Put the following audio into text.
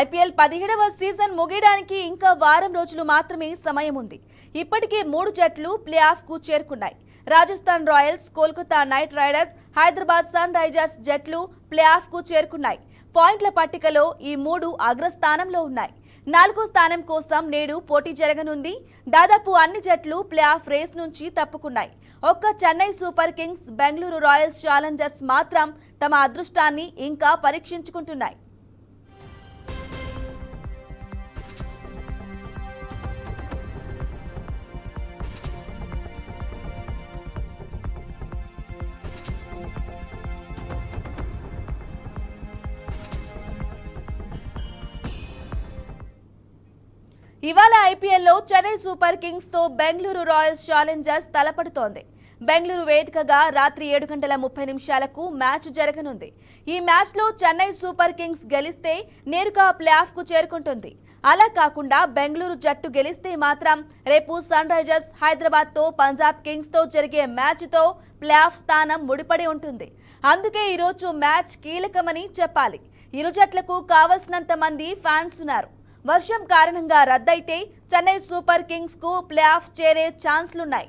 IPL 17వ season ముగియడానికి ఇంకా వారం రోజులు మాత్రమే సమయం ఉంది. ఇప్పటికే 3 జట్లు ప్లే ఆఫ్ కు చేరుకున్నాయి. Rajasthan Royals, Kolkata Knight Riders, Hyderabad Sunrisers జట్లు ప్లే ఆఫ్ కు చేరుకున్నాయి. పాయింట్ల పట్టికలో ఈ 3 అగ్రస్థానంలో ఉన్నాయి. 4వ స్థానం కోసం నేడు పోటీ జరగనుంది. దాదాపు అన్ని జట్లు ప్లే ఆఫ్ రేస్ నుంచి తప్పుకున్నాయి. ఒక్క Chennai super Kings, Bengaluru Royals Challengers మాత్రం తమ అదృష్టాన్ని ఇంకా పరీక్షించుకుంటున్నాయి. ఇవాళ ఐపీఎల్లో చెన్నై సూపర్ కింగ్స్ తో బెంగళూరు రాయల్స్ ఛాలెంజర్స్ తలపడుతోంది. బెంగళూరు వేదికగా రాత్రి 7:30 మ్యాచ్ జరగనుంది. ఈ మ్యాచ్ లో చెన్నై సూపర్ కింగ్స్ గెలిస్తే నేరుగా ప్లే ఆఫ్ కు చేరుకుంటుంది. అలా కాకుండా బెంగళూరు జట్టు గెలిస్తే మాత్రం రేపు సన్ రైజర్స్ హైదరాబాద్ తో, పంజాబ్ కింగ్స్ తో జరిగే మ్యాచ్ తో ప్లే ఆఫ్ స్థానం ముడిపడి ఉంటుంది. అందుకే ఈరోజు మ్యాచ్ కీలకమని చెప్పాలి. ఇరు జట్లకు కావలసినంత మంది ఫ్యాన్స్ ఉన్నారు. వర్షం కారణంగా రద్దయితే చెన్నై సూపర్ కింగ్స్ కు ప్లే ఆఫ్ చేరే ఛాన్స్లున్నాయి.